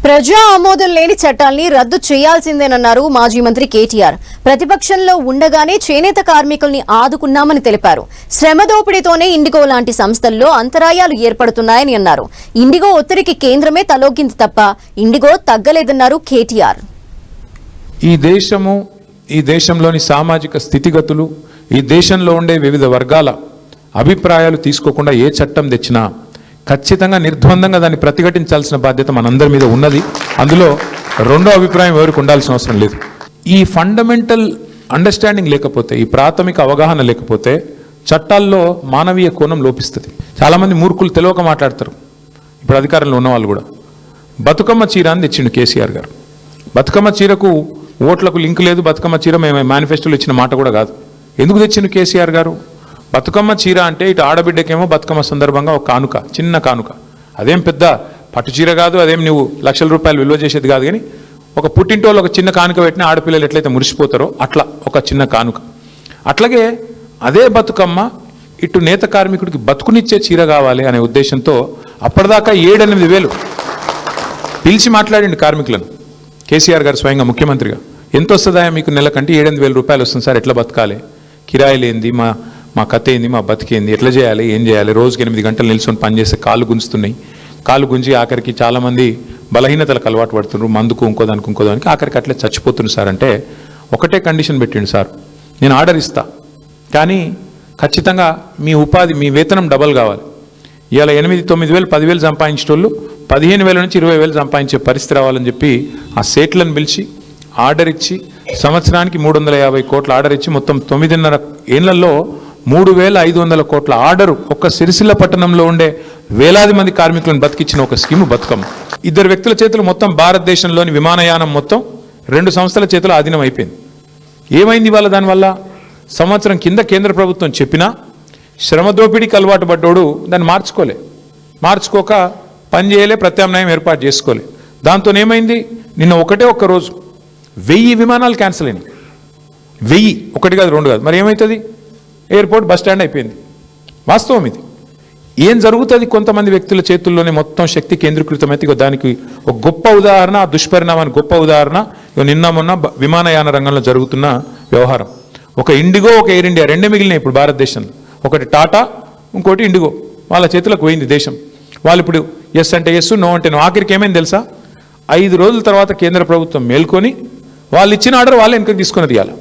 ప్రజా ఆమోదం లేని చట్టాల్ని రద్దు చేయాల్సిందేనన్నారు మాజీ మంత్రి కేటీఆర్. ప్రతిపక్షంలో ఉండగానే చేనేత కార్మికుల్ని ఆదుకున్నామని తెలిపారు. శ్రమ దోపిడీతోనే ఇండిగో లాంటి సంస్థల్లో అంతరాయాలు ఏర్పడుతున్నాయని అన్నారు. ఇండిగో ఒత్తిడికి కేంద్రమే తలొగ్గింది తప్ప ఇండిగో తగ్గలేదన్నారు కేటీఆర్. ఈ దేశంలోని సామాజిక స్థితిగతులు, ఈ దేశంలో ఉండే వివిధ వర్గాల అభిప్రాయాలు తీసుకోకుండా ఏ చట్టం తెచ్చినా ఖచ్చితంగా నిర్ద్వందంగా దాన్ని ప్రతిఘటించాల్సిన బాధ్యత మనందరి మీద ఉన్నది. అందులో రెండో అభిప్రాయం ఎవరికి ఉండాల్సిన అవసరం లేదు. ఈ ఫండమెంటల్ అండర్స్టాండింగ్ లేకపోతే, ఈ ప్రాథమిక అవగాహన లేకపోతే చట్టాల్లో మానవీయ కోణం లోపిస్తుంది. చాలామంది మూర్ఖులు తెలియక మాట్లాడతారు. ఇప్పుడు అధికారంలో ఉన్న వాళ్ళు కూడా బతుకమ్మ చీర అని తెచ్చిండు కేసీఆర్ గారు. బతుకమ్మ చీరకు ఓట్లకు లింక్ లేదు. బతుకమ్మ చీర మేము మేనిఫెస్టోలో ఇచ్చిన మాట కూడా కాదు. ఎందుకు తెచ్చిండు కేసీఆర్ గారు? బతుకమ్మ చీర అంటే ఇటు ఆడబిడ్డకేమో బతుకమ్మ సందర్భంగా ఒక కానుక, చిన్న కానుక. అదేం పెద్ద పట్టు చీర కాదు, అదేం నువ్వు లక్షల రూపాయలు విలువ చేసేది కాదు. కానీ ఒక పుట్టింటోళ్ళు ఒక చిన్న కానుక పెట్టిన ఆడపిల్లలు ఎట్లయితే మురిసిపోతారో అట్లా ఒక చిన్న కానుక. అట్లాగే అదే బతుకమ్మ ఇటు నేత కార్మికుడికి బతుకునిచ్చే చీర కావాలి అనే ఉద్దేశంతో అప్పటిదాకా 7-8 వేలు పిలిచి మాట్లాడిండు కార్మికులను కేసీఆర్ గారు స్వయంగా ముఖ్యమంత్రిగా. ఎంత వస్తుందా మీకు నెలకంటే? 7-8 వేల రూపాయలు వస్తుంది సార్, ఎట్లా బతకాలి, కిరాయిలు ఏంది, మా కథ ఏంది, మా బతికేంది, ఎట్లా చేయాలి, ఏం చేయాలి, రోజుకి 8 గంటలు నిల్చొని పనిచేస్తే కాళ్ళు గుంజుతున్నాయి. కాళ్ళు గుంజి ఆఖరికి చాలామంది బలహీనతలకు అలవాటు పడుతున్నారు, మందుకు ఇంకోదానికి ఆఖరికి అట్లే చచ్చిపోతున్నారు సార్. అంటే ఒకటే కండిషన్ పెట్టిండు సార్, నేను ఆర్డర్ ఇస్తా కానీ ఖచ్చితంగా మీ ఉపాధి, మీ వేతనం డబల్ కావాలి. ఇవాళ 8-9 వేలు 10 వేలు సంపాదించేటోళ్ళు 15 వేల నుంచి 20 వేలు సంపాదించే పరిస్థితి రావాలని చెప్పి ఆ సేట్లను పిలిచి ఆర్డర్ ఇచ్చి సంవత్సరానికి 350 కోట్ల ఆర్డర్ ఇచ్చి మొత్తం 9.5 ఏళ్లలో 3,500 కోట్ల ఆర్డరు ఒక్క సిరిసిల్ల పట్టణంలో ఉండే వేలాది మంది కార్మికులను బతికించిన ఒక స్కీము బతుకమ్మ. 2 వ్యక్తుల చేతులు మొత్తం భారతదేశంలోని విమానయానం మొత్తం 2 సంస్థల చేతులు ఆధీనం అయిపోయింది. ఏమైంది ఇవాళ? దానివల్ల సంవత్సరం కింద కేంద్ర ప్రభుత్వం చెప్పినా శ్రమ దోపిడీకి అలవాటు పడ్డోడు దాన్ని మార్చుకోక పని చేయలే, ప్రత్యామ్నాయం ఏర్పాటు చేసుకోలే. దాంతో ఏమైంది? నిన్న ఒక్క రోజు 1000 విమానాలు క్యాన్సిల్ అయినాయి. 1000, 1 కాదు 2 కాదు. మరి ఏమవుతుంది? ఎయిర్పోర్ట్ బస్ స్టాండ్ అయిపోయింది. వాస్తవం ఇది. ఏం జరుగుతుంది? కొంతమంది వ్యక్తుల చేతుల్లోనే మొత్తం శక్తి కేంద్రీకృతమైతే దానికి ఒక గొప్ప ఉదాహరణ, ఆ దుష్పరిణామానికి గొప్ప ఉదాహరణ నిన్న మొన్న విమానయాన రంగంలో జరుగుతున్న వ్యవహారం. ఒక ఇండిగో, ఒక ఎయిర్ ఇండియా, 2 మిగిలినాయి ఇప్పుడు భారతదేశంలో. ఒకటి టాటా, ఇంకోటి ఇండిగో. వాళ్ళ చేతులకు పోయింది దేశం. వాళ్ళు ఇప్పుడు ఎస్ అంటే ఎస్, నో అంటే నో. ఆఖరికి ఏమైంది తెలుసా? 5 రోజుల తర్వాత కేంద్ర ప్రభుత్వం మేల్కొని వాళ్ళు ఇచ్చిన ఆర్డర్ వాళ్ళు వెనక్కి తీసుకుని తీయాలి.